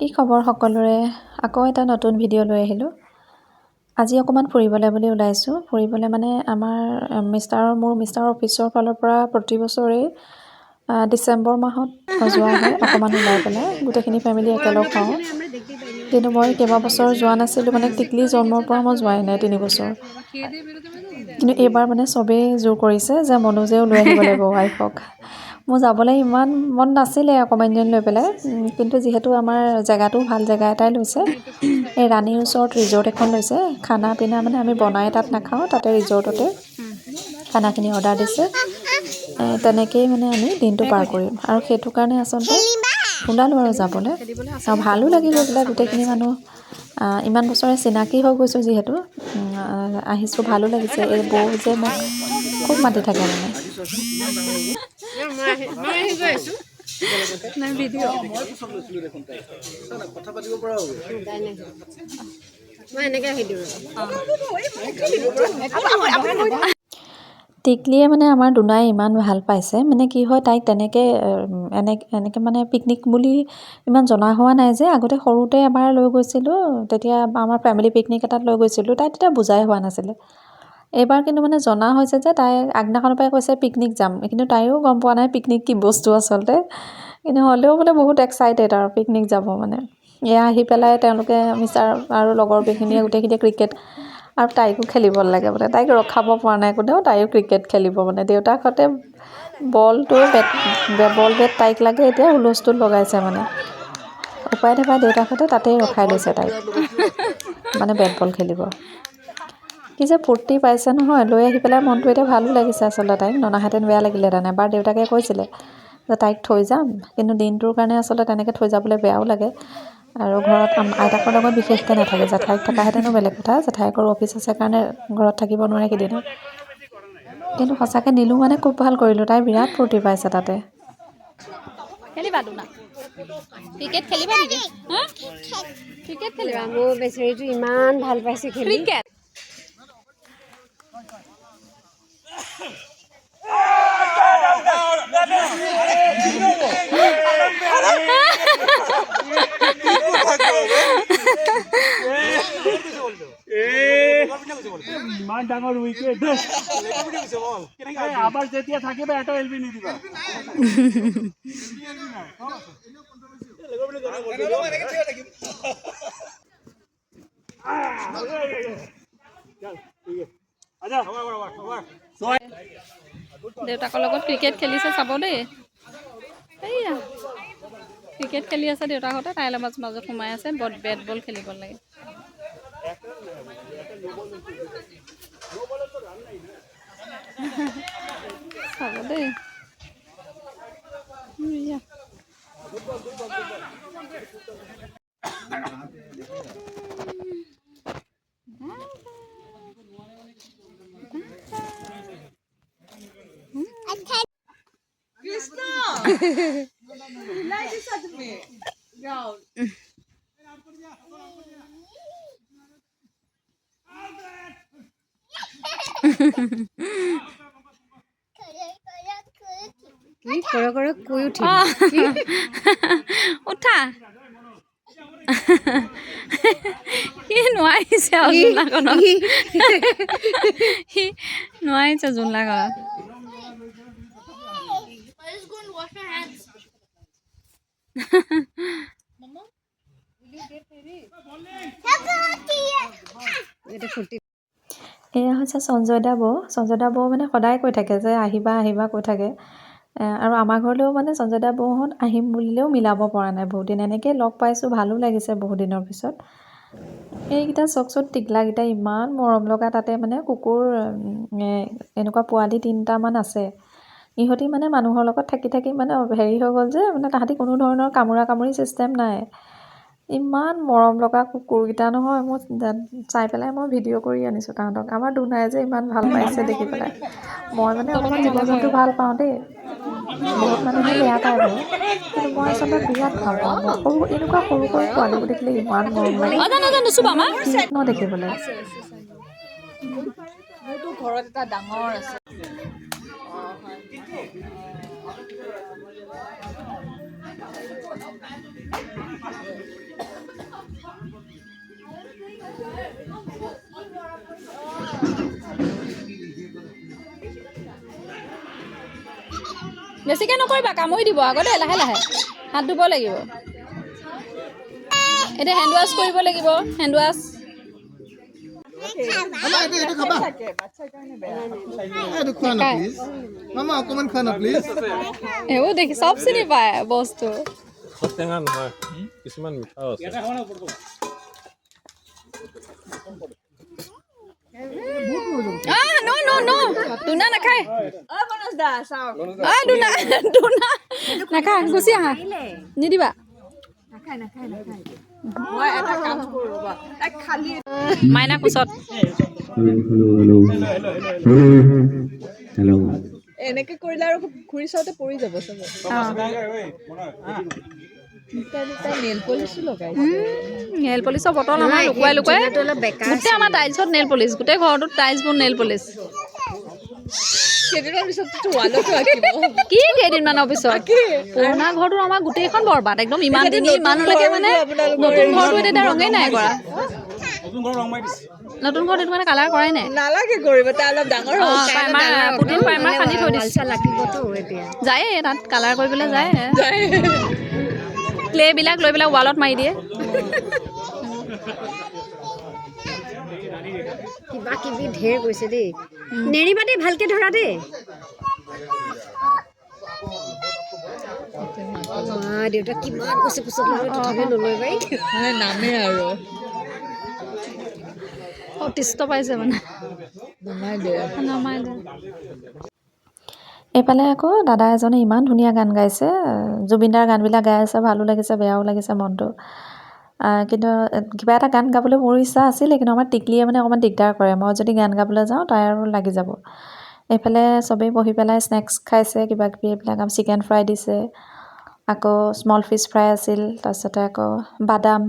কি খবৰ সকলোৰে আকৌ এটা নতুন ভিডিঅ' লৈ আহিলোঁ আজি অকমান ফুৰিবলৈ বুলি ওলাইছোঁ ফুৰিবলৈ মানে আমাৰ মোৰ মিষ্টাৰৰ অফিচৰ ফালৰ পৰা প্ৰতি বছৰে ডিসেম্বৰ মাহত যোৱা হয় অকমান ওলাই পেলাই গোটেইখিনি ফ্যামিলি একেলগ হওঁ কিন্তু মই কেইবা বছৰ যোৱা নাছিলোঁ মানে টিকলি জন্মৰ পৰা মই যোৱাই নাই 3 বছৰ কিন্তু এইবাৰ মানে সবে জোৰ কৰিছে যে মনোজেও লৈ আহিব লাগিব ৱাইফক মই যাবলৈ ইমান মন নাছিলে অকমানজন লৈ পেলাই কিন্তু যেহেতু আমাৰ জায়গাটো ভাল জায়গা এটাই লৈছে এই ৰাণীৰ ওচৰত ৰিজৰ্ট এখন লৈছে খানা পিনা মানে আমি বনাই তাত নাখাওঁ তাতে ৰিজৰ্টতে খানাখিনি অৰ্ডাৰ দিছে তেনেকেই মানে আমি দিনটো পাৰ কৰিম আৰু সেইটো কাৰণে আচলতে ওলালোঁ আৰু যাবলৈ আৰু ভালো লাগি গৈ পেলাই গোটেইখিনি মানুহ ইমান বছৰে চিনাকি হৈ গৈছোঁ যিহেতু আহিছোঁ ভালো লাগিছে এই বৌ যে মোক খুব মাতি থাকে মানে নাই ভিডিঅ' কথা পাতিব পৰা হ'ব মই এনেকৈ আহি দিওঁ টিকলিয়ে মানে আমাৰ দুনাই ইমান ভাল পাইছে মানে কি হয় তাইক তেনেকৈ এনেকৈ মানে পিকনিক বুলি ইমান জনা হোৱা নাই যে আগতে সৰুতে এবাৰ লৈ গৈছিলোঁ তেতিয়া আমাৰ ফেমিলি পিকনিক এটাত লৈ গৈছিলোঁ তাই তেতিয়া বুজাই হোৱা নাছিলে এইবাৰ কিন্তু মানে জনা হৈছে যে তাই আগদিনাখনৰ পৰাই কৈছে পিকনিক যাম কিন্তু তাইও গম পোৱা নাই পিকনিক কি বস্তু আচলতে কিন্তু হ'লেও মানে বহুত এক্সাইটেড আৰু পিকনিক যাব মানে এয়া আহি পেলাই তেওঁলোকে মিষ্টাৰ আৰু লগৰ বেখিনিয়ে গোটেইখিনি ক্ৰিকেট আৰু তাইকো খেলিব লাগে মানে তাইক ৰখাব পৰা নাই কোনেও তাইও ক্ৰিকেট খেলিব মানে দেউতাকহঁতে বল বেট তাইক লাগে এতিয়া হুলস্থুল লগাইছে মানে উপায় নাপায় দেউতাকহঁতে তাতেই ৰখাই লৈছে তাইক মানে বেট বল খেলিব কি যে ফূৰ্তি পাইছে নহয় লৈ আহি পেলাই মনটো এতিয়া ভালো লাগিছে আচলতে তাইক ননাহেঁতেন বেয়া লাগিলেহেঁতেন এবাৰ দেউতাকে কৈছিলে যে তাইক থৈ যাম কিন্তু দিনটোৰ কাৰণে আচলতে তেনেকৈ থৈ যাবলৈ বেয়াও লাগে আৰু ঘৰত আইতাকৰ লগত বিশেষকৈ নাথাকে জেঠাইক থকাহেঁতেনো বেলেগ কথা জেঠাইকৰ অফিচ আছে কাৰণে ঘৰত থাকিব নোৱাৰে সেইদিনা কিন্তু সঁচাকৈ নিলোঁ মানে খুব ভাল কৰিলোঁ তাই বিৰাট ফূৰ্তি পাইছে তাতে খেলিবা দুনা ক্ৰিকেট খেলিবা নেকি ক্ৰিকেট খেলিবা মোৰ বেচাৰীটো ইমান ভাল পাইছে খেলি ক্ৰিকেট ইমান ডাঙৰ উইকেট আবাৰ যেতিয়া থাকিবা এটা এলবি নিদিবা দেউতাকৰ লগত ক্ৰিকেট খেলিছে চাব দেই এইয়া ক্ৰিকেট খেলি আছে দেউতাকহঁতে তাইৰ মাজত সোমাই আছে বেট বল খেলিব লাগে চাব দেই কৈ উঠিম উঠা সি নোৱাৰিছে আৰু জোনলাখনত সি নোৱাৰিছে জোনলাখনত এয়া হৈছে সঞ্জয়দা বৌ মানে সদায় কৈ থাকে যে আহিবা আহিবা কৈ থাকে আৰু আমাৰ ঘৰলৈও মানে সঞ্জয়দা বৌহঁত আহিম বুলিলেও মিলাব পৰা নাই বহুত দিন এনেকৈ লগ পাইছোঁ ভালো লাগিছে বহুত দিনৰ পিছত এইকেইটা চকচোন টিকলাকেইটা ইমান মৰম লগা তাতে মানে কুকুৰ এনেকুৱা পোৱালি 3টামান আছে ইহঁতি মানে মানুহৰ লগত থাকি থাকি মানে হেৰি হৈ গ'ল যে মানে তাহাঁতি কোনো ধৰণৰ কামুৰি চিষ্টেম নাই ইমান মৰম লগা কুকুৰকেইটা নহয় মই চাই পেলাই মই ভিডিঅ' কৰি আনিছোঁ তাহাঁতক আমাৰ দুনাই যে ইমান ভাল পাইছে দেখি পেলাই মই মানে অকণমান জীৱ জন্তু ভাল পাওঁ দেই বহুত মানুহে বেয়া পায় বাৰু কিন্তু মই আচলতে বিৰাট ভাল পাওঁ এনেকুৱা সৰু পোৱালিবোৰ দেখিলে ইমান মৰম লাগে কিউট দেখিবলৈ মোৰতো ঘৰত এটা ডাঙৰ আছে বেছিকৈ নকৰিবা, কামুৰি দিব আকৌ দেই, লাহে লাহে হাত ধুব লাগিব। এতিয়া হেণ্ড ৱাছ কৰিব লাগিব, হেণ্ড ৱাছ। এইবোৰ দেখি চব চিনি পায় বস্তু। টেঙা নহয়, কিছুমান মিঠাও আছে। দুনা নাখায়, দুনা নাখায়, গুচি আহা, নিদিবা। মাইনা কোচত এনেকে কৰিলে আৰু ঘূৰি চাওঁতে পৰি যাব চবে। নেল পলিচো লগাইছে। নেল পলিচৰ বটল আমাৰ লুকুৱাই লুকুৱাই গোটেই আমাৰ টাইলছত নেল পলিচ, গোটেই ঘৰটোত টাইলছবোৰ নেল পলিচ। কেইদিনমান পিছততো ৱালতো আঁকিব। কি কেইদিনমানৰ পিছত? পুৰণা ঘৰটো আমাৰ গোটেইখন বৰবাদ একদম। ইমান দিন ইমানলৈকে মানে নতুন ঘৰটো এতিয়া ৰঙেই নাই কৰা। নতুন ঘৰত এইটো মানে কালাৰ কৰাই নাই। নালাগে কৰিব, তাই অলপ ডাঙৰ হ'ল। পুটিন প্ৰাইমাৰ সানি থৈ দিছে। যায় তাত কালাৰ কৰিবলৈ যায়। ক্লেবিলাক লৈ পেলাই ৱালত মাৰি দিয়ে। কিবা কিবি ঢেৰ গৈছে দেই। নেৰিবা দেই, ভালকে ধৰা দেই। মা দেউতা কিমান কৈছে কোচত লৈ তথাপিও নলৈ বাই মানে নামে আৰু অতিষ্ঠ পাইছে মানে নমাই দে। এইফালে আকৌ দাদা এজনে ইমান ধুনীয়া গান গাইছে। জুবিনদাৰ গানবিলাক গাই আছে, ভালো লাগিছে, বেয়াও লাগিছে মনটো। কিন্তু কিবা এটা গান গাবলৈ মোৰ ইচ্ছা আছিলে, কিন্তু আমাৰ টিকলিয়ে মানে অকণমান দিগদাৰ কৰে। মই যদি গান গাবলৈ যাওঁ তাই আৰু লাগি যাব। এইফালে চবেই বহি পেলাই স্নেক্স খাইছে, কিবা কিবি এইবিলাক চিকেন ফ্ৰাই দিছে, আকৌ স্মল ফিছ ফ্ৰাই আছিল, তাৰপিছতে আকৌ বাদাম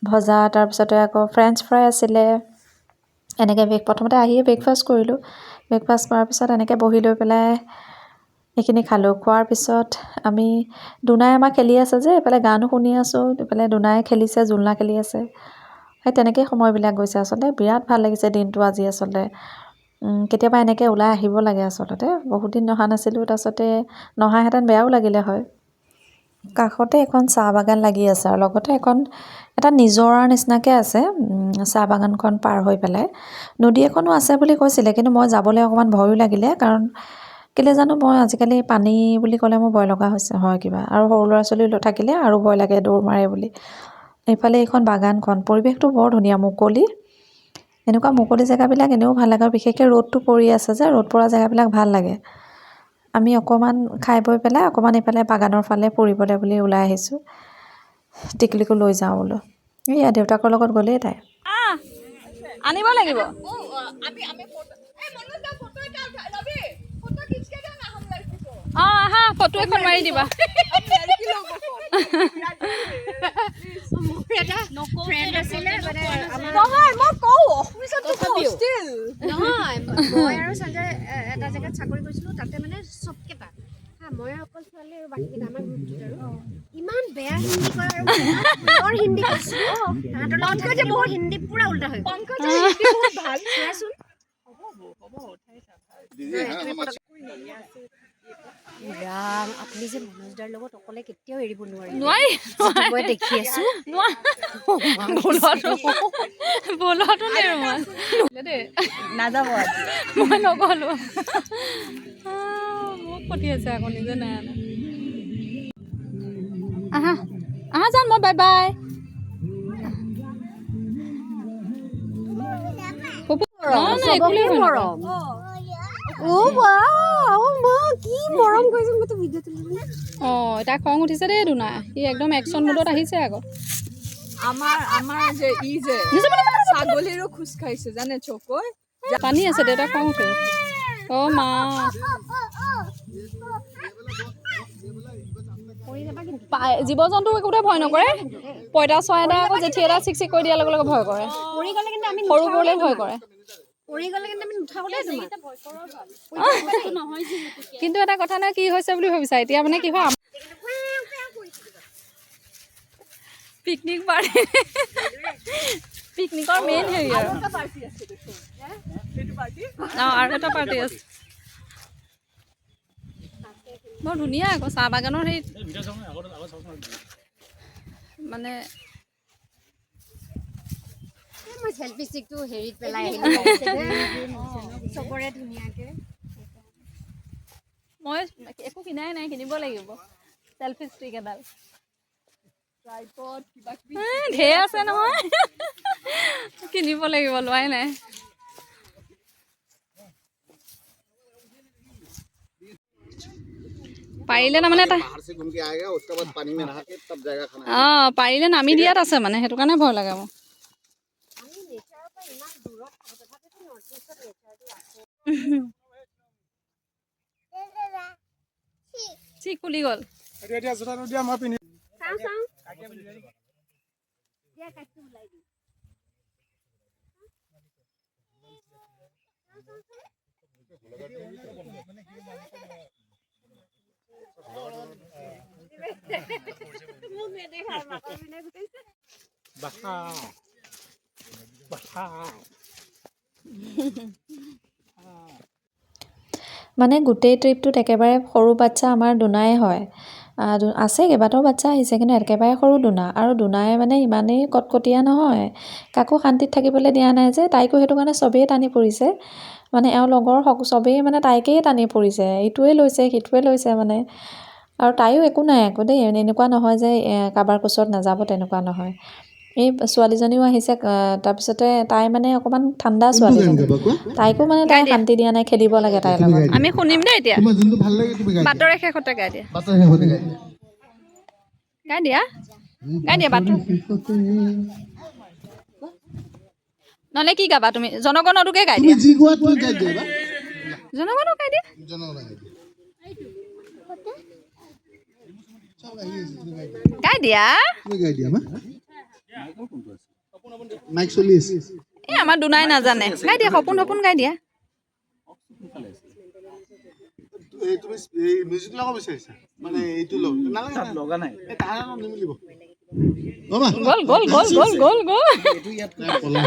ভজা, তাৰপিছতে আকৌ ফ্ৰেঞ্চ ফ্ৰাই আছিলে। এনেকৈ প্ৰথমতে আহিয়ে ব্ৰেকফাষ্ট কৰিলোঁ। ব্ৰেকফাষ্ট কৰাৰ পিছত এনেকৈ বহি লৈ পেলাই এইখিনি খালোঁ। খোৱাৰ পিছত আমি দুনাই আমাৰ খেলি আছে যে, এইফালে গানো শুনি আছোঁ, এইফালে দুনাই খেলিছে, জোলনা খেলি আছে। সেই তেনেকেই সময়বিলাক গৈছে। আচলতে বিৰাট ভাল লাগিছে দিনটো আজি। আচলতে কেতিয়াবা এনেকৈ ওলাই আহিব লাগে আচলতে। বহুত দিন নহা নাছিলোঁ, তাৰপিছতে নহাহেঁতেন বেয়াও লাগিলে হয়। কাষতে এখন চাহ বাগান লাগি আছে আৰু লগতে এটা নিজৰাৰ নিচিনাকৈ আছে। চাহ বাগানখন পাৰ হৈ পেলাই নদী এখনো আছে বুলি কৈছিলে, কিন্তু মই যাবলৈ অকণমান ভয়ো লাগিলে। কাৰণ কেলৈ জানো, মই আজিকালি পানী বুলি ক'লে মোৰ ভয় লগা হয় কিবা, আৰু সৰু ল'ৰা ছোৱালী থাকিলে আৰু ভয় লাগে, দৌৰ মাৰে বুলি। এইফালে এইখন বাগানখন, পৰিৱেশটো বৰ ধুনীয়া, মুকলি। এনেকুৱা মুকলি জেগাবিলাক এনেও ভাল লাগে, আৰু বিশেষকৈ ৰ'দটো পৰি আছে যে, ৰ'দ পৰা জেগাবিলাক ভাল লাগে। আমি অকণমান খাই বৈ পেলাই অকণমান এইফালে বাগানৰ ফালে ফুৰিবলৈ বুলি ওলাই আহিছোঁ। টিকলিকো লৈ যাওঁ বোলো। এইয়া দেউতাকৰ লগত গ'লেই তাই। আনিব লাগিব। আহা ফটো এখন মাৰি দিবা। নহয়, মই কওঁ নহয়, মই আৰু সঞ্জয় এটা জেগাত চাকৰি কৰিছিলোঁ, তাতে মানে চবকেইটা মই অকল ছোৱালী আৰু বাকীকেইটা আমাৰ গ্ৰুপটোত আৰু ইমান বেয়া হিন্দী কয় আৰু বৰ হিন্দী কৈছোঁ। তাহাঁতৰ লগত থাকে যে বহুত হিন্দী পুৰা উল্টা হৈ গ'ল। ভাল চোৱাচোন। ৰাম, আপুনি যে মনোজদাৰ লগত অকলে কেতিয়াও এৰিব নোৱাৰি। মই দেখি আছো। নাযাব মই নগলো। মোক পঠিয়াইছে আকৌ, নিজে নাই আনা। আহা আহা যাম মই, বাই বাই। মৰম কি মৰম কৰিছে, মই ভিডিঅ' তুলিম। তাই খং উঠিছে দেই দুনা, সি একদম একশ্যন মুডত আহিছে আকৌ। আমাৰ যে ই যে ছাগলীৰো খোজ খাইছে জানে, চকৈ পানী আছে, দেউতা খং উঠে। অ' মা, জীৱ জন্তু একোতে ভয় নকৰে। পঁইতা চৰাই এটা আকৌ জেঠী এটা চিক চিক কৰি দিয়াৰ লগে লগে ভয় কৰে, সৰুবোৰলৈ ভয় কৰে। কিন্তু এটা কথা নহয়, কি হৈছে বুলি ভাবিছা এতিয়া, মানে কি হয়, পিকনিক পাৰ্টি, পিকনিকৰ মেইন হেৰি আৰু আৰু এটা পাৰ্টি আছে। বৰ ধুনীয়া আকৌ চাহ বাগানৰ সেই মানে মই চেলফি ষ্টিকটো হেৰিত পেলাই আহিলোঁ চবৰে ধুনীয়াকৈ মই একো কিনাই নাই কিনিব লাগিব চেলফি ষ্টিক এডাল ট্ৰাইপড কিবা কিবি ঢেৰ আছে নহয় কিনিব লাগিব লোৱাই নাই পাৰিলে তাৰমানে অঁ পাৰিলে নামি দিয়াত আছে মানে সেইটো কাৰণে ভয় লাগে মোৰ আমি নেচাৰৰ পৰা ইমান দূৰত থাকোঁ তথাপিতো নৰ্থ ইষ্টত নেচাৰটো আছে চি খুলি গ'ল এতিয়া জোতাটো দিয়া মই পিন্ধি চাওঁ চাওঁ দিয়া কাটটো ওলাই দিওঁ মানে গোটেই ট্ৰিপটোত একেবাৰে সৰু বাচ্ছা আমাৰ দুনাই হয় আছে কেইবাটাও বাচ্ছা আহিছে কিন্তু একেবাৰে সৰু দুনা আৰু দুনাই মানে ইমানেই কটকটীয়া নহয় কাকো শান্তিত থাকিবলৈ দিয়া নাই যে তাইকো সেইটো কাৰণে চবেই টানি ফুৰিছে মানে এওঁৰ লগৰ চবেই মানে তাইকেই টানি ফুৰিছে ইটোৱে লৈছে সিটোৱে লৈছে মানে আৰু তাইও একো নাই আকৌ দেই এনেকুৱা নহয় যে কাৰোবাৰ কোচত নাযাব তেনেকুৱা নহয় এই ছোৱালীজনীও আহিছে তাৰপিছতে তাই মানে অকণমান ঠাণ্ডা ছোৱালীজনী তাইকো মানে তাই শান্তি দিয়া নাই খেলিব লাগে তাইৰ লগত আমি শুনিম দেই এতিয়া তোমাৰ যোনটো ভাল লাগে তুমি গাই দিয়া বাটৰে শেষতে গাই দিয়া বাটৰ শেষতে গাই দিয়া গাই দিয়া বাটৰ নহ'লে কি গাবা তুমি জনগণটোকে গাই তুমি দিয়া যি গোৱা তুমি গাই দিয়া জনগণক গাই দিয়া জনগণ গাই দিয়া চব আহি আছে তুমি গাই দিয়া গাই দিয়া তুমি গাই দিয়া মা মাইক চলি আছে এই আমাৰ দুনাই নাজানে গাই দিয়া সপোন সপোন গাই দিয়া এই তুমি এই মিউজিক লগাব বিচাৰিছা মানে এইটো নালাগে লগা নাই এই তাৰ নিমিলিব মামা গ'ল গ'ল গ'ল গ'ল গ'ল গ'ল এইটো ইয়াত পলা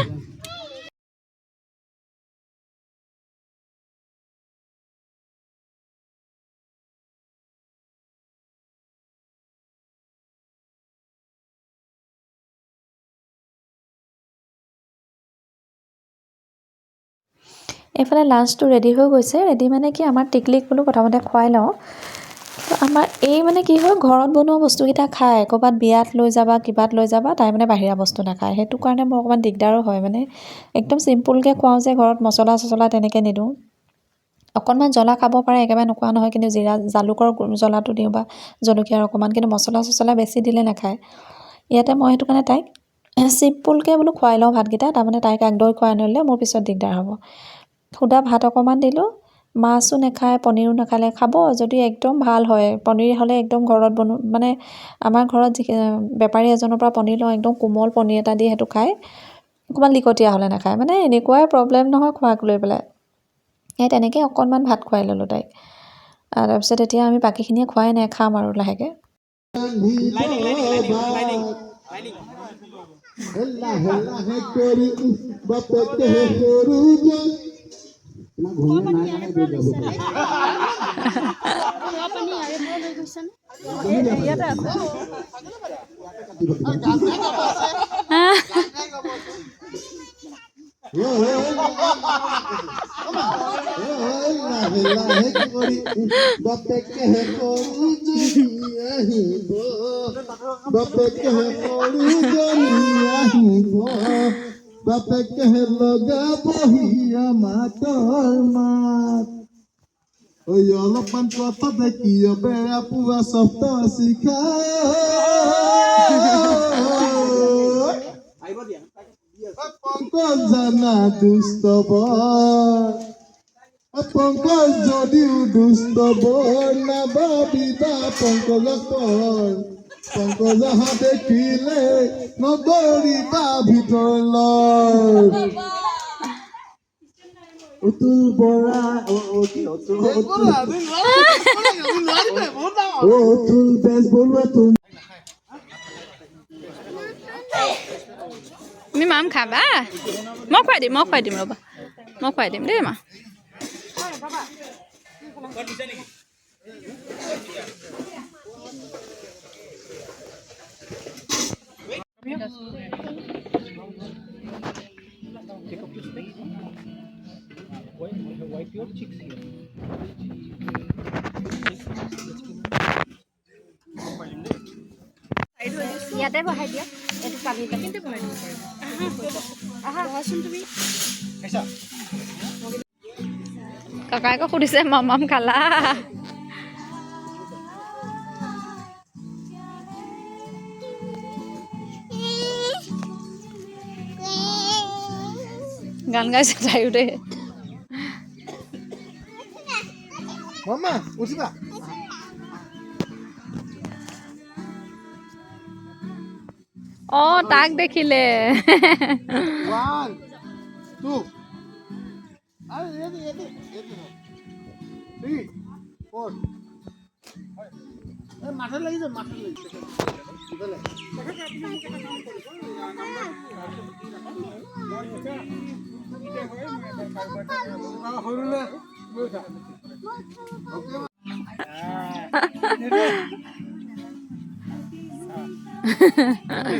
এইফালে লাঞ্চটো ৰেডি হৈ গৈছে ৰেডি মানে কি আমাৰ টিকলিক বোলো প্ৰথমতে খুৱাই লওঁ তো আমাৰ এই মানে কি হয় ঘৰত বনোৱা বস্তুকেইটা খায় ক'ৰবাত বিয়াত লৈ যাবা কিবাত লৈ যাবা তাই মানে বাহিৰা বস্তু নাখায় সেইটো কাৰণে মোৰ অকণমান দিগদাৰো হয় মানে একদম চিম্পুলকৈ খুৱাওঁ যে ঘৰত মছলা চছলা তেনেকৈ নিদিওঁ অকণমান জ্বলা খাব পাৰে একেবাৰে নোখোৱা নহয় কিন্তু জিৰা জালুকৰ জ্বলাটো দিওঁ বা জলকীয়াৰ অকণমান কিন্তু মছলা চছলা বেছি দিলে নাখায় ইয়াতে মই সেইটো কাৰণে তাইক চিম্পুলকৈ বোলো খুৱাই লওঁ ভাতকেইটা তাৰমানে তাইক আগদৈ খুৱাই ন'লে মোৰ পিছত দিগদাৰ হ'ব সুদা ভাত অকণমান দিলোঁ মাছো নাখায় পনীৰো নাখালে খাব যদি একদম ভাল হয় পনীৰ হ'লে একদম ঘৰত মানে আমাৰ ঘৰত যি বেপাৰী এজনৰ পৰা পনীৰ লওঁ একদম কোমল পনীৰ এটা দি সেইটো খায় অকণমান লিকটীয়া হ'লে নাখায় মানে এনেকুৱাই প্ৰব্লেম নহয় খোৱাক লৈ পেলাই এই তেনেকৈ অকণমান ভাত খুৱাই ল'লোঁ তাইক তাৰপিছত এতিয়া আমি বাকীখিনিয়ে খুৱাই নাই খাম আৰু লাহেকৈ ইয়াতে আছে বাপেকে লগা বহিয়া মাতৰ মাত ঐ অলপমান কথা দেখিয় বেয়া পোৱা শব্দ শিখা পংকজ জানা দুষ্ট পংকজ যদিও দুষ্ট বৰ নাভাবিবা পংকজক পংকজ দেখিলে নদৌৰিবা ভিতৰলৈ অতুল বৰা অতুল বেজ বৰুৱা তুমি মাম খাবা মই খুৱাই দিম ৰ'বা মই খুৱাই দিম দেই মা ইয়াতে বহাই দিয়া এইটো পানী কিন্তু বহাই আহা বহাচোন তুমি কাকাইকো সুধিছে মামাম খালা গান গাইছে তাইও দে মামা উঠিবা অ তাক দেখিলে 1 2 আরে এদি 3 4 এ মাথা লাগিছে সৰুলে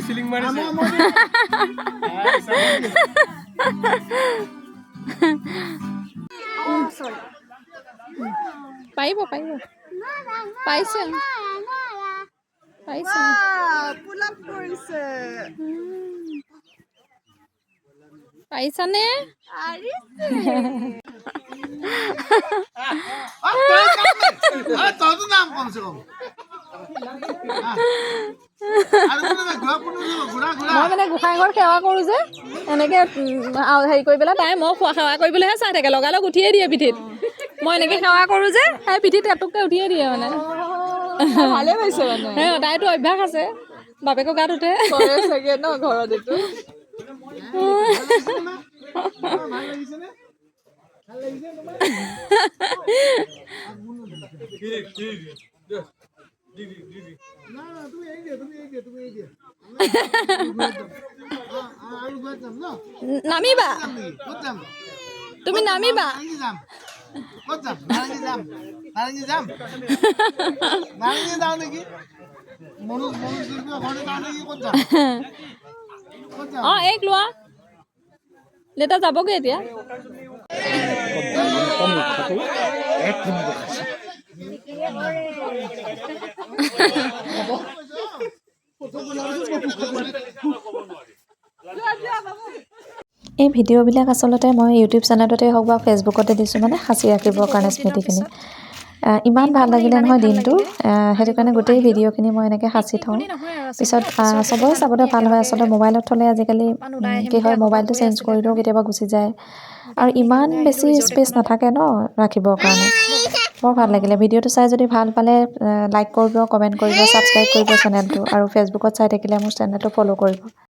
চিলিং মাৰিছে পাৰিব পাইছে পুলাপ কৰিছে পাৰিছানে তোৰ নাম কমসে কম মই মানে গোসাঁই ঘৰ সেৱা কৰোঁ যে এনেকৈ হেৰি কৰি পেলাই তাই মই সেৱা কৰিবলৈহে চাই থাকে লগালগ উঠিয়ে দিয়ে পিঠিত মই এনেকৈ সেৱা কৰোঁ যে তাই পিঠিত এটুককৈ উঠিয়ে দিয়ে মানে ভালে পাইছে মানে তাইতো অভ্যাস আছে বাপেকৰ গাত উঠে কৰে চাগে ন ঘৰত এইটো ভাল লাগিছে নে ভাল লাগিছে না তুমি এই দিয়া আৰু গৈ যাম ন নামিবা ক'ত যাম তুমি নামিবা ক'ত যাম নাৰেঙ্গী যাম যাওঁ নেকি মনোজ ঘৰতে যাওঁ নেকি ক'ত যাম অঁ এইক লোৱা দেউতা যাবগৈ এতিয়া এই ভিডিঅ'বিলাক আচলতে মই ইউটিউব চেনেলতে হওক বা ফেচবুকতে দিছোঁ মানে সাঁচি ৰাখিবৰ কাৰণে স্মৃতিখিনি ইমান ভাল লাগিলে নহয় দিনটো সেইটো কাৰণে গোটেই ভিডিঅ'খিনি মই এনেকৈ সাঁচি থওঁ পিছত চবৰে চাবলৈ ভাল হয় আচলতে মোবাইলত থ'লে আজিকালি কি হয় মোবাইলটো চেঞ্জ কৰিলেও কেতিয়াবা গুচি যায় আৰু ইমান বেছি স্পেচ নাথাকে ন ৰাখিবৰ কাৰণে বৰ ভাল লাগিলে ভিডিঅ'টো চাই যদি ভাল পালে লাইক কৰিব কমেণ্ট কৰিব ছাবস্ক্ৰাইব কৰিব চেনেলটো আৰু ফেচবুকত চাই থাকিলে মোৰ চেনেলটো ফ'ল' কৰিব